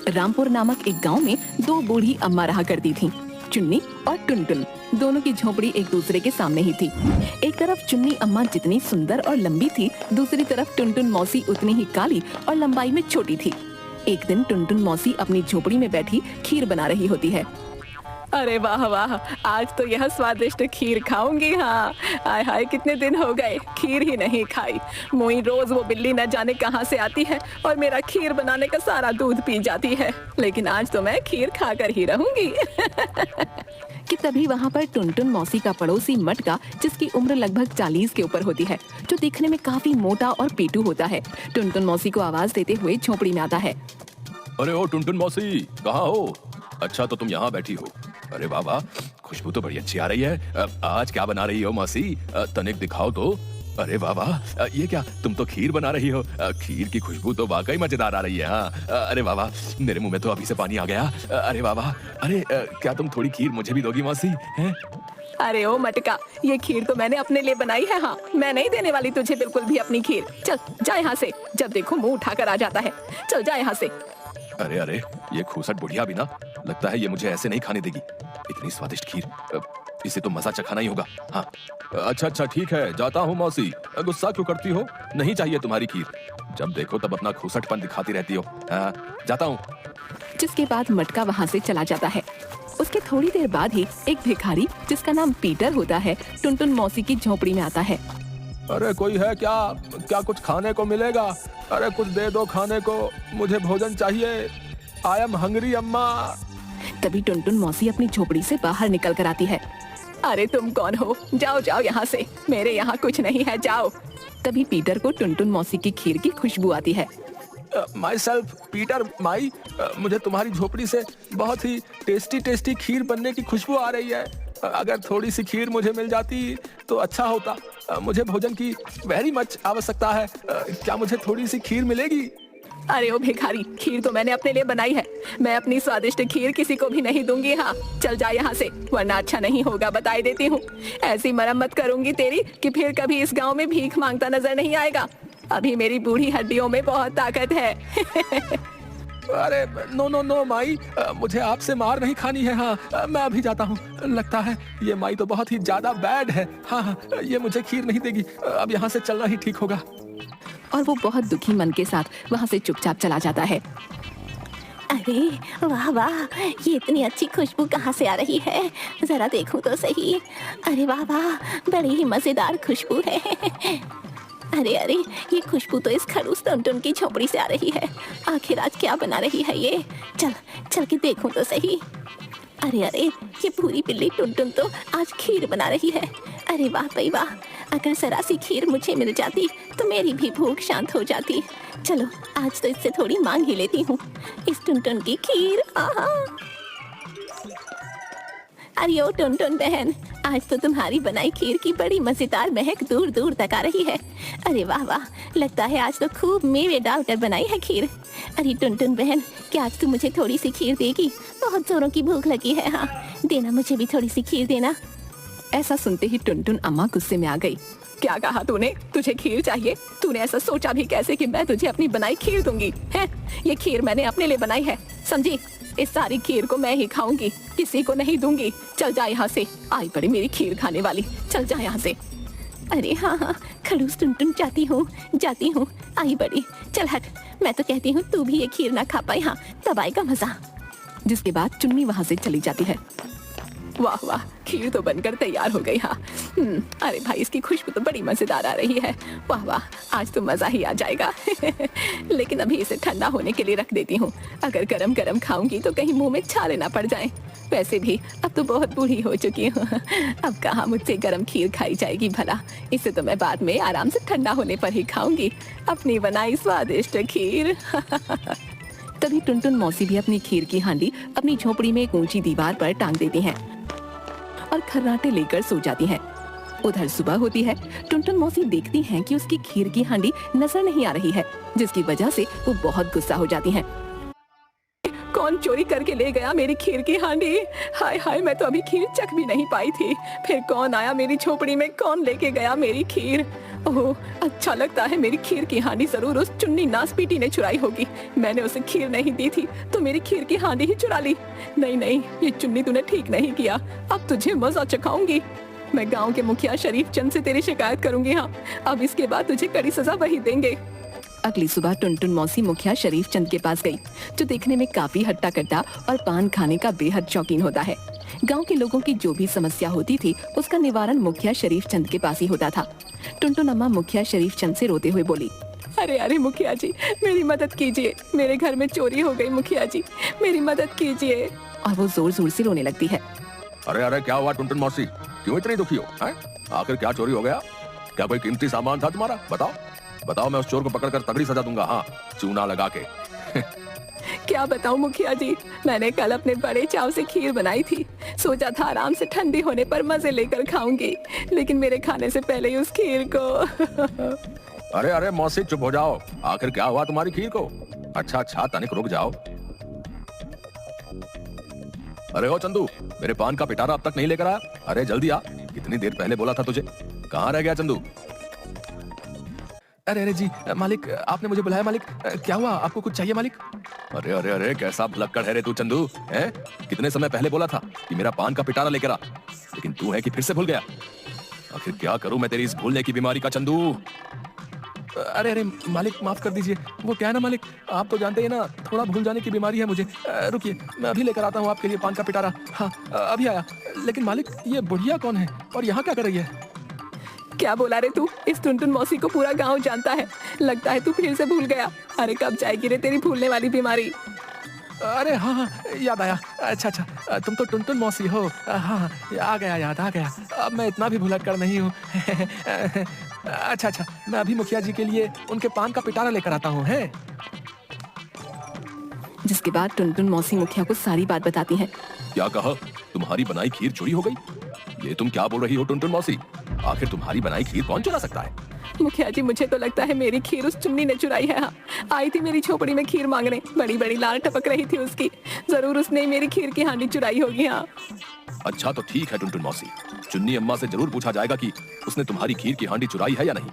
रामपुर नामक एक गांव में दो बूढ़ी अम्मा रहा करती थीं, चुन्नी और टुनटुन। दोनों की झोपड़ी एक दूसरे के सामने ही थी। एक तरफ चुन्नी अम्मा जितनी सुंदर और लंबी थी, दूसरी तरफ टुनटुन मौसी उतनी ही काली और लंबाई में छोटी थी। एक दिन टुनटुन मौसी अपनी झोपड़ी में बैठी खीर बना रही होती है। अरे वाह वाह, आज तो यह स्वादिष्ट खीर खाऊंगी। हाँ, आय हाय, कितने दिन हो गए खीर ही नहीं खाई। मोई रोज वो बिल्ली न जाने कहाँ से आती है और मेरा खीर बनाने का सारा दूध पी जाती है, लेकिन आज तो मैं खीर खाकर ही रहूंगी। कि तभी वहाँ पर टुनटुन मौसी का पड़ोसी मटका, जिसकी उम्र लगभग 40 के ऊपर होती है, जो दिखने में काफी मोटा और पेटू होता है, टुनटुन मौसी को आवाज देते हुए झोपड़ी में आता है। अरे ओ टुनटुन मौसी, कहाँ हो? अच्छा तो तुम यहाँ बैठी हो। अरे वाह वाह, खुशबू तो बड़ी अच्छी आ रही है। आज क्या बना रही हो मौसी? तनिक दिखाओ तो। अरे वाह वाह, ये क्या, तुम तो खीर बना रही हो। खीर की खुशबू तो वाकई मजेदार आ रही है। हाँ, अरे वाह वाह, मेरे मुंह में तो अभी से पानी आ गया। अरे वाह वाह, अरे क्या तुम थोड़ी खीर मुझे भी दोगी मौसी? हैं? अरे ओ मटका, ये खीर तो मैंने अपने लिए बनाई है। हाँ, मैं नहीं देने वाली तुझे बिल्कुल भी अपनी खीर। चल जा यहाँ से, जब देखो मुंह उठाकर आ जाता है। चल जा यहाँ से। अरे अरे, ये खूसट बुढ़िया भी ना, लगता है ये मुझे ऐसे नहीं खाने देगी। इतनी स्वादिष्ट खीर, इसे तो मजा चखाना ही होगा। हाँ, अच्छा ठीक है, जाता हूँ मौसी। गुस्सा क्यों करती हो? नहीं चाहिए तुम्हारी खीर। जब देखो तब अपना खूसटपन दिखाती रहती हो। हाँ, जाता हूँ। जिसके बाद मटका वहाँ से चला जाता है। उसके थोड़ी देर बाद ही एक भिखारी, जिसका नाम पीटर होता है, टुनटुन मौसी की झोपड़ी में आता है। अरे कोई है क्या? क्या कुछ खाने को मिलेगा? अरे कुछ दे दो खाने को, मुझे भोजन चाहिए। आई एम हंग्री अम्मा। तभी टुनटुन मौसी अपनी झोपड़ी से बाहर निकल कर आती है। अरे तुम कौन हो? जाओ जाओ यहाँ से, मेरे यहाँ कुछ नहीं है, जाओ। तभी पीटर को टुनटुन मौसी की खीर की खुशबू आती है। माई सेल्फ पीटर माई, मुझे तुम्हारी झोपड़ी से बहुत ही टेस्टी खीर बनने की खुशबू आ रही है। अगर थोड़ी सी खीर मुझे मिल जाती तो अच्छा होता। मुझे भोजन की वेरी मच आवश्यकता है। क्या मुझे थोड़ी सी खीर मिलेगी? अरे ओ भिखारी, खीर तो मैंने अपने लिए बनाई है। मैं अपनी स्वादिष्ट खीर किसी को भी नहीं दूंगी। हाँ, चल जा यहाँ से, वरना अच्छा नहीं होगा, बताई देती हूँ। ऐसी मरम्मत करूंगी तेरी कि फिर कभी इस गांव में भीख मांगता नजर नहीं आएगा। अभी मेरी बूढ़ी हड्डियों में बहुत ताकत है। अरे नो माई, मुझे आपसे मार नहीं खानी है। हाँ, मैं अभी जाता हूँ। लगता है ये माई तो बहुत ही ज्यादा बैड है। हाँ, ये मुझे खीर नहीं देगी। अब यहाँ से चलना ही ठीक होगा। और वो बहुत दुखी मन के साथ वहाँ से चुपचाप चला जाता है। अरे वाह वाह, ये इतनी अच्छी खुशबू कहाँ से आ रही है? जरा देखूं तो सही। अरे वाह वाह, बड़ी ही मजेदार खुशबू है। अरे अरे, ये खुशबू तो इस खड़ूस टुनटुन की झोपड़ी से आ रही है। आखिर आज क्या बना रही है ये? चल चल के देखूं तो सही। अरे अरे, ये पूरी बिल्ली टुनटुन तो आज खीर बना रही है। अरे वाह भाई वाह, अगर जरा सी खीर मुझे मिल जाती तो मेरी भी भूख शांत हो जाती। चलो आज तो इससे थोड़ी मांग ही लेती हूँ, इस टुनटुन की खीर। आहा। अरे ओ टुनटुन बहन, आज तो तुम्हारी बनाई खीर की बड़ी मजेदार महक दूर दूर तक आ रही है। अरे वाह वाह, लगता है आज तो खूब मेवे डालकर बनाई है खीर। अरे टुनटुन बहन, क्या आज तू मुझे थोड़ी सी खीर देगी? बहुत जोरों की भूख लगी है। हाँ, देना, मुझे भी थोड़ी सी खीर देना। ऐसा सुनते ही टुनटुन अम्मा गुस्से में आ गई। क्या कहा तूने? तुझे खीर चाहिए? तूने ऐसा सोचा भी कैसे कि मैं तुझे अपनी बनाई खीर दूंगी? है, ये खीर मैंने अपने लिए बनाई है, समझी? इस सारी खीर को मैं ही खाऊंगी, किसी को नहीं दूंगी। चल जा यहाँ से, आई पड़ी मेरी खीर खाने वाली, चल जा यहाँ से। अरे हाँ, खड़ूस टुनटुन, जाती हूँ, आई बड़ी, चल हट। मैं तो कहती हूँ तू भी ये खीर ना खा पाई। हाँ, तब आएगा मजा। जिसके बाद चुन्नी वहाँ से चली जाती है। वाह वाह, खीर तो बनकर तैयार हो गई। हाँ, अरे भाई, इसकी खुशबू तो बड़ी मजेदार आ रही है। वाह वाह, आज तो मजा ही आ जाएगा। लेकिन अभी इसे ठंडा होने के लिए रख देती हूँ। अगर गरम गरम खाऊंगी तो कहीं मुंह में छाले ना पड़ जाएं। वैसे भी अब तो बहुत बूढ़ी हो चुकी हूँ, अब कहाँ मुझसे गरम खीर खाई जाएगी भला। इसे तो मैं बाद में आराम से ठंडा होने पर ही खाऊंगी, अपनी बनाई स्वादिष्ट खीर। तभी टुनटुन मौसी भी अपनी खीर की हांडी अपनी झोपड़ी में एक ऊंची दीवार पर टांग देती हैं और खर्राटे लेकर सो जाती हैं। उधर सुबह होती है। टुनटुन मौसी देखती हैं कि उसकी खीर की हांडी नजर नहीं आ रही है, जिसकी वजह से वो बहुत गुस्सा हो जाती हैं। कौन चोरी करके ले गया मेरी खीर की हांडी? हाय हाय, मैं तो अभी खीर चख भी नहीं पाई थी। फिर कौन आया मेरी झोपड़ी में, कौन लेके गया मेरी खीर? ओह, अच्छा लगता है, मेरी खीर की हांडी जरूर उस चुन्नी नासपीटी ने चुराई होगी। मैंने उसे खीर नहीं दी थी तो मेरी खीर की हांडी ही चुरा ली। नहीं नहीं, ये चुन्नी तूने ठीक नहीं किया। अब तुझे मजा चखाऊंगी। मैं गांव के मुखिया शरीफ चंद से तेरी शिकायत करूंगी। हाँ, अब इसके बाद तुझे कड़ी सजा वही देंगे। अगली सुबह टुनटुन मौसी मुखिया शरीफ चंद के पास गई, जो देखने में काफी हट्टा कट्टा और पान खाने का बेहद शौकीन होता है। गांव के लोगों की जो भी समस्या होती थी उसका निवारण मुखिया शरीफ चंद के पास ही होता था। टुनटुन अम्मा मुखिया शरीफ चंद से रोते हुए बोली, अरे अरे मुखिया जी, मेरी मदद कीजिए, मेरे घर में चोरी हो गई। मुखिया जी, मेरी मदद कीजिए। और वो जोर जोर से रोने लगती है। अरे अरे, क्या हुआ टुनटुन मौसी, क्यों इतनी दुखी हो? हैं? आखिर क्या चोरी हो गया? क्या कोई कीमती सामान था तुम्हारा? बताओ बताओ, मैं उस चोर को पकड़कर तगड़ी सजा दूंगा। हाँ, चूना लगा के। क्या बताऊं मुखिया जी, मैंने कल अपने बड़े चाव से खीर बनाई थी। सोचा था आराम से ठंडी होने पर मजे लेकर खाऊंगी, लेकिन मेरे खाने से पहले ही उस खीर को अरे अरे मौसी, चुप हो जाओ। आखिर क्या हुआ तुम्हारी खीर को? अच्छा अच्छा, तनिक रुक जाओ। अरे ओ चंदू, मेरे पान का पिटारा अब तक नहीं लेकर आया? अरे जल्दी आ, कितनी देर पहले बोला था तुझे। कहाँ रह गया चंदू? अरे अरे जी मालिक, आपने मुझे बुलाया मालिक। क्या हुआ, आपको कुछ चाहिए मालिक? अरे अरे अरे, कैसा भुलक्कड़ है रे तू चंदू, हैं? कितने समय पहले बोला था कि मेरा पान का पिटारा लेकर आ, लेकिन तू है कि फिर से भूल गया। आखिर क्या करूं मैं तेरी इस भूलने की बीमारी का चंदू। अरे अरे मालिक, माफ कर दीजिए। वो क्या है ना मालिक, आप तो जानते हैं ना, थोड़ा भूल जाने की बीमारी है मुझे। रुकिए, मैं अभी लेकर आता हूँ आपके लिए पान का पिटारा। हाँ, अभी आया। लेकिन मालिक, ये बुढ़िया कौन है और यहाँ क्या कर रही है? क्या बोला रे तू? इस टुनटुन मौसी को पूरा गांव जानता है। लगता है तू फिर से भूल गया। अरे कब जाएगी रे तेरी भूलने वाली बीमारी? अरे हाँ हाँ, याद आया। अच्छा अच्छा, तुम तो टुनटुन मौसी हो। हाँ, आ गया, याद आ गया। अब मैं इतना भी भुलक्कड़ नहीं हूँ। अच्छा अच्छा, मैं अभी मुखिया जी के लिए उनके पान का पिटारा लेकर आता हूँ। है जिसके बाद टुनटुन मौसी मुखिया को सारी बात बताती हैं। क्या कहा? तुम्हारी बनाई खीर चोरी हो गई? ये तुम क्या बोल रही हो टुनटुन मौसी? आखिर तुम्हारी बनाई खीर कौन चुरा सकता है? मुखिया जी, मुझे तो लगता है मेरी खीर उस चुन्नी ने चुराई है। हाँ, आई थी मेरी झोपड़ी में खीर मांगने, बड़ी बड़ी लाल टपक रही थी उसकी। जरूर उसने मेरी खीर की हांडी चुराई होगी। हाँ, अच्छा तो ठीक है टुनटुन मौसी, चुन्नी अम्मा से जरूर पूछा जाएगा कि उसने तुम्हारी खीर की हांडी चुराई है या नहीं।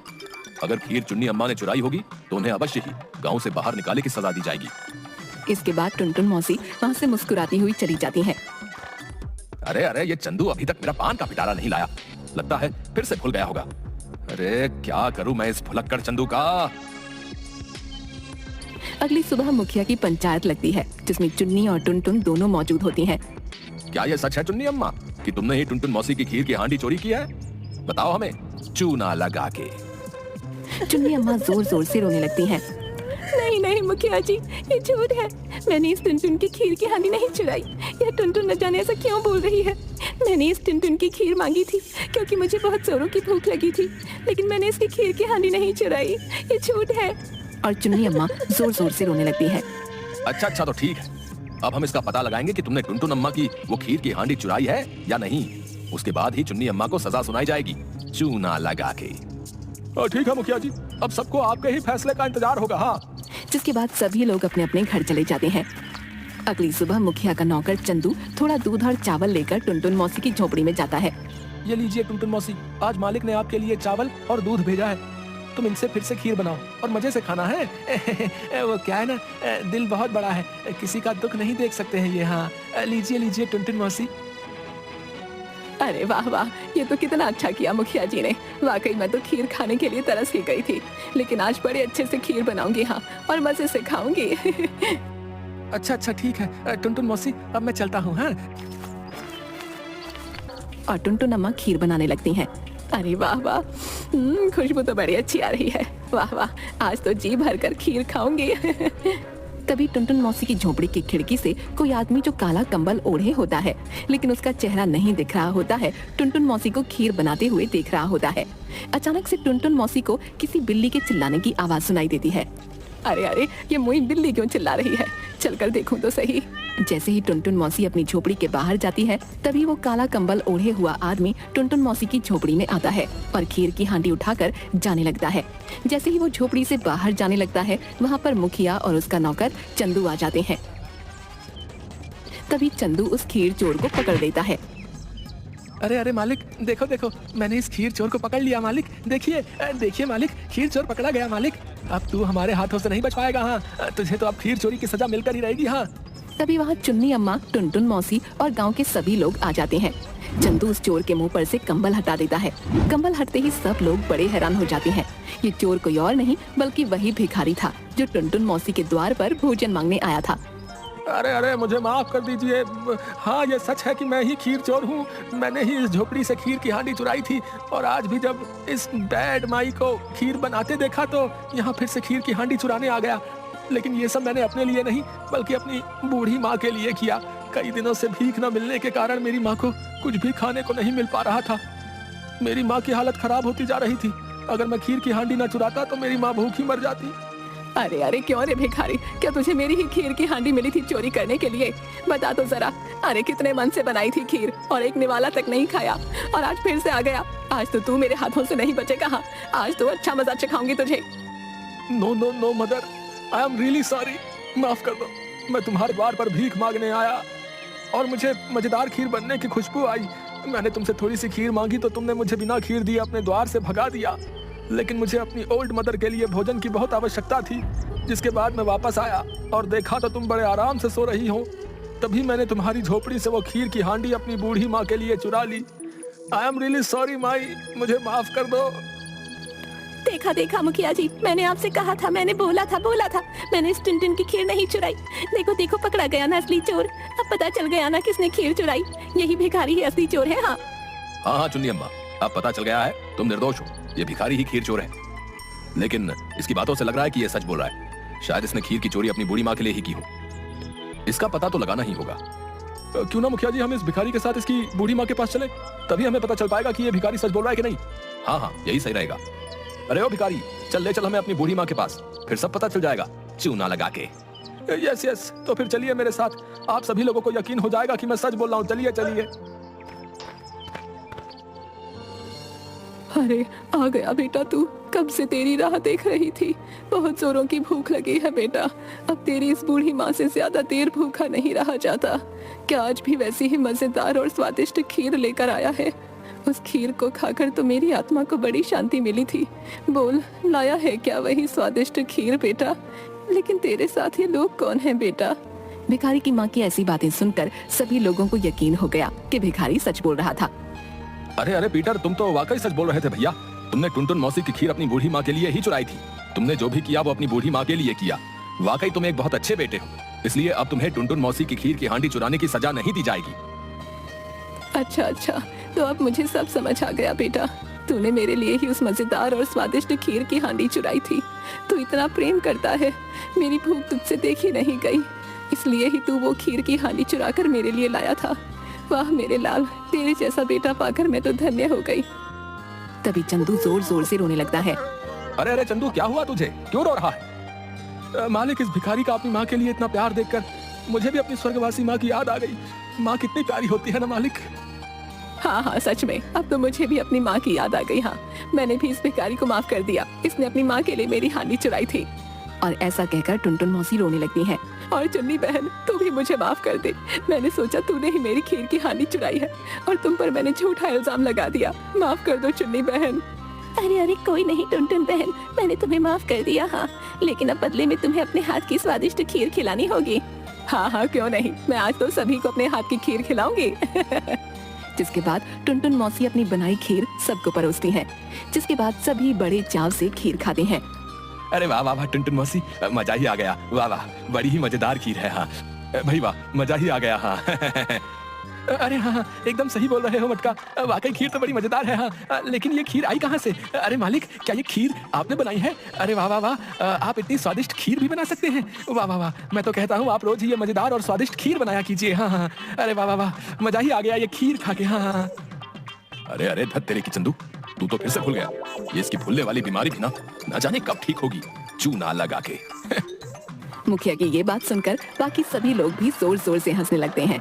अगर खीर चुन्नी अम्मा ने चुराई होगी तो उन्हें अवश्य ही गाँव से बाहर निकाले की सजा दी जाएगी। इसके बाद टुनटुन मौसी वहाँ से मुस्कुराती हुई चली जाती हैं। अरे अरे, ये चंदू अभी तक मेरा पान का पिटारा नहीं लाया, लगता है फिर से भूल गया होगा। अरे क्या करूं मैं इस भुलक्कड़ चंदू का। अगली सुबह मुखिया की पंचायत लगती है, जिसमें चुन्नी और टुनटुन दोनों मौजूद होती हैं। क्या ये सच है चुन्नी अम्मा कि तुमने ही टुनटुन मौसी की खीर की हांडी चोरी की है? बताओ हमें, चूना लगा के। चुन्नी अम्मा जोर जोर से रोने लगती हैं। नहीं नहीं मुखिया जी, ये झूठ है। मैंने इस टुनटुन की खीर की हांडी नहीं चुराई। यह टुनटुन न जाने ऐसा क्यों बोल रही है। मैंने इस टुनटुन की खीर मांगी थी क्योंकि मुझे बहुत जोरों की भूख लगी थी, लेकिन मैंने इसकी खीर की हांडी नहीं चुराई। ये झूठ है। और चुन्नी अम्मा जोर जोर से रोने लगती है। अच्छा अच्छा, तो ठीक है, अब हम इसका पता लगाएंगे कि तुमने टुनटुन अम्मा की वो खीर की हांडी चुराई है या नहीं। उसके बाद ही चुन्नी अम्मा को सजा सुनाई जाएगी, चूना लगा के। ठीक है मुखिया जी, अब सबको आपके ही फैसले का इंतजार होगा। हाँ, जिसके बाद सभी लोग अपने अपने घर चले जाते हैं। अगली सुबह मुखिया का नौकर चंदू थोड़ा दूध और चावल लेकर टुनटुन मौसी की झोपड़ी में जाता है। ये लीजिए टुनटुन मौसी, आज मालिक ने आपके लिए चावल और दूध भेजा है। तुम इनसे फिर से खीर बनाओ और मजे से खाना है। वो क्या है ना, दिल बहुत बड़ा है, किसी का दुख नहीं देख सकते हैं ये। हाँ, लीजिए लीजिए टुनटुन मौसी। अरे वाह वाह, ये तो कितना अच्छा किया मुखिया जी ने। वाकई मैं तो खीर खाने के लिए तरस ही गई थी, लेकिन आज बड़े अच्छे से खीर बनाऊंगी। हाँ, और मजे से खाऊंगी। अच्छा अच्छा, ठीक है टुनटुन मौसी, अब मैं चलता हूँ। हाँ, और टुनटुन अम्मा खीर बनाने लगती हैं। अरे वाह वाह, खुशबू तो बड़ी अच्छी आ रही है। वाह वाह, आज तो जी भर कर खीर खाऊंगी। तभी टुनटुन मौसी की झोपड़ी की खिड़की से कोई आदमी जो काला कंबल ओढ़े होता है, लेकिन उसका चेहरा नहीं दिख रहा होता है, टुनटुन मौसी को खीर बनाते हुए देख रहा होता है। अचानक से टुनटुन मौसी को किसी बिल्ली के चिल्लाने की आवाज सुनाई देती है। अरे अरे, ये मुई बिल्ली क्यों चिल्ला रही है? चलकर देखूं तो सही। जैसे ही टुनटुन मौसी अपनी झोपड़ी के बाहर जाती है, तभी वो काला कंबल ओढ़े हुआ आदमी टुनटुन मौसी की झोपड़ी में आता है और खीर की हांडी उठाकर जाने लगता है। जैसे ही वो झोपड़ी से बाहर जाने लगता है, वहाँ पर मुखिया और उसका नौकर चंदू आ जाते हैं। तभी चंदू उस खीर चोर को पकड़ लेता है। अरे अरे मालिक, देखो देखो, मैंने इस खीर चोर को पकड़ लिया मालिक। देखिए देखिए मालिक, खीर चोर पकड़ा गया मालिक। अब तू हमारे हाथों से नहीं बच पाएगा। हाँ, तुझे तो अब खीर चोरी की सजा मिलकर ही रहेगी। हाँ। तभी वहाँ चुन्नी अम्मा, टुनटुन मौसी और गांव के सभी लोग आ जाते हैं। चंदू उस चोर के मुंह पर से कंबल हटा देता है। कंबल हटते ही सब लोग बड़े हैरान हो जाते हैं। ये चोर कोई और नहीं बल्कि वही भिखारी था जो टुनटुन मौसी के द्वार पर भोजन मांगने आया था। अरे अरे, मुझे माफ कर दीजिए। हाँ, ये सच है कि मैं ही खीर चोर हूँ। मैंने ही इस झोपड़ी से खीर की हांडी चुराई थी और आज भी जब इस बैड माई को खीर बनाते देखा तो यहाँ फिर से खीर की हांडी चुराने आ गया। लेकिन ये सब मैंने अपने लिए नहीं बल्कि अपनी बूढ़ी माँ के लिए किया। कई दिनों से भीख न मिलने के कारण मेरी माँ को कुछ भी खाने को नहीं मिल पा रहा था। मेरी माँ की हालत खराब होती जा रही थी। अगर मैं खीर की हांडी न चुराता तो मेरी माँ भूखी मर जाती। अरे अरे, क्यों रे भिखारी, क्या तुझे मेरी ही खीर की हांडी मिली थी चोरी करने के लिए? बता तो जरा। अरे कितने मन से बनाई थी खीर और एक निवाला तक नहीं खाया और आज फिर से आ गया। आज तो तू मेरे हाथों से नहीं बचेगा। हाँ, आज तो अच्छा मजा चखाऊंगी तुझे। No no no mother, I am really sorry. माफ कर दो। मैं तुम्हारे द्वार पर भीख मांगने आया और मुझे मजेदार खीर बनने की खुशबू आई। मैंने तुमसे थोड़ी सी खीर मांगी तो तुमने मुझे बिना खीर दिए अपने द्वार से भगा दिया। लेकिन मुझे अपनी ओल्ड मदर के लिए भोजन की बहुत आवश्यकता थी। जिसके बाद मैं वापस आया और देखा तो तुम बड़े आराम से सो रही हो। तभी मैंने तुम्हारी झोपड़ी से वो खीर की हांडी अपनी बूढ़ी माँ के लिए चुरा ली। आई एम रियली सॉरी माई, मुझे माफ कर दो। देखा देखा मुखिया जी, मैंने आपसे कहा था, मैंने बोला था मैंने इस टुनटुन की खीर नहीं चुराई। देखो देखो, पकड़ा गया ना असली चोर। अब पता चल गया ना किसने खीर चुराई। यही भिखारी ही असली चोर है। हाँ हाँ चुन्नी अम्मा, अब पता चल गया है तुम निर्दोष हो। ये भिखारी ही खीर चोर है। लेकिन इसकी बातों से लग रहा है कि ये सच बोल रहा है। शायद इसने खीर की चोरी अपनी बूढ़ी माँ के लिए ही की हो। इसका पता तो लगाना ही होगा। क्यों ना मुखिया जी, हम इस भिखारी के साथ इसकी बूढ़ी माँ के पास चले, तभी हमें पता चल पाएगा कि ये भिखारी सच बोल रहा है कि नहीं। हाँ हाँ, यही सही रहेगा। अरे ओ भिखारी, चल ले चल हमें अपनी बूढ़ी माँ के पास, फिर सब पता चल जाएगा चूना लगा के। यस यस, तो फिर चलिए मेरे साथ। आप सभी लोगों को यकीन हो जाएगा कि मैं सच बोल रहा हूँ। चलिए चलिए। अरे आ गया बेटा तू। कब से तेरी राह देख रही थी। बहुत जोरों की भूख लगी है बेटा। अब तेरी इस बूढ़ी माँ से ज्यादा देर भूखा नहीं रहा जाता। क्या आज भी वैसी ही मजेदार और स्वादिष्ट खीर लेकर आया है? उस खीर को खाकर तो मेरी आत्मा को बड़ी शांति मिली थी। बोल, लाया है क्या वही स्वादिष्ट खीर बेटा? लेकिन तेरे साथ ये लोग कौन हैं बेटा? भिखारी की माँ की ऐसी बातें सुनकर सभी लोगों को यकीन हो गया कि भिखारी सच बोल रहा था। अरे अरे पीटर, तुम तो वाकई सच बोल रहे थे भैया। तुमने टुनटुन मौसी की खीर अपनी बूढ़ी माँ के लिए ही चुराई थी। तुमने जो भी किया वो अपनी बूढ़ी माँ के लिए किया। वाकई तुम एक बहुत अच्छे बेटे हो। इसलिए अब तुम्हें टुनटुन मौसी की खीर की हांडी चुराने की सजा नहीं दी जाएगी। अच्छा अच्छा, तो अब मुझे सब समझ आ गया बेटा। तूने मेरे लिए ही उस मजेदार और स्वादिष्ट खीर की हांडी चुराई थी। तू इतना प्रेम करता है, मेरी भूख तुझसे देखी नहीं गई, इसलिए ही तू वो खीर की हांडी चुरा कर मेरे लिए लाया था। वाह मेरे लाल, तेरे जैसा बेटा पाकर मैं तो धन्य हो गई। तभी चंदू जोर जोर से रोने लगता है। अरे अरे चंदू, क्या हुआ तुझे? क्यों रो रहा है? मालिक, इस भिखारी का अपनी माँ के लिए इतना प्यार देखकर मुझे भी अपनी स्वर्गवासी माँ की याद आ गई। माँ कितनी प्यारी होती है ना मालिक। हाँ हाँ, सच में अब तो मुझे भी अपनी माँ की याद आ गई। हाँ, मैंने भी इस भिखारी को माफ कर दिया। इसने अपनी माँ के लिए मेरी हांडी चुराई थी। और ऐसा कहकर टुनटुन मौसी रोने लगती है। और चुन्नी बहन, तू भी मुझे माफ कर दे। मैंने सोचा तूने ही मेरी खीर की हांडी चुराई है और तुम पर मैंने झूठा इल्जाम लगा दिया। माफ कर दो चुन्नी बहन। अरे अरे, कोई नहीं टुनटुन बहन, मैंने तुम्हें माफ कर दिया। हाँ, लेकिन अब बदले में तुम्हें अपने हाथ की स्वादिष्ट खीर खिलानी होगी। हाँ हाँ, क्यों नहीं, मैं आज तो सभी को अपने हाथ की खीर खिलाऊंगी। जिसके बाद टुनटुन मौसी अपनी बनाई खीर सबको परोसती है। जिसके बाद सभी बड़े चाव से खीर खाते हैं। अरे वाह वाह वाह टुनटुन मौसी, मजा ही आ गया। वाह वाह, बड़ी ही मजेदार खीर है। हाँ भाई वाह, मजा ही आ गया। हाँ अरे हाँ, एकदम सही बोल रहे हो मटका। वाकई खीर तो बड़ी मजेदार है। हाँ, लेकिन ये खीर आई कहाँ से? अरे मालिक, क्या ये खीर आपने बनाई है? अरे वाह वाह वाह, आप इतनी स्वादिष्ट खीर भी बना सकते हैं। वाह वाह वाह, मैं तो कहता हूँ आप रोज ही ये मजेदार और स्वादिष्ट खीर बनाया कीजिए। हाँ हाँ, अरे वाह वाह वाह, मजा ही आ गया ये खीर खा के। हाँ हाँ। अरे अरे धत तेरे की चंदू, तू तो फिर से भूल गया। ये इसकी भूलने वाली बीमारी भी ना जाने कब ठीक होगी, चूना लगा के। मुखिया की ये बात सुनकर बाकी सभी लोग भी जोर जोर से हंसने लगते हैं।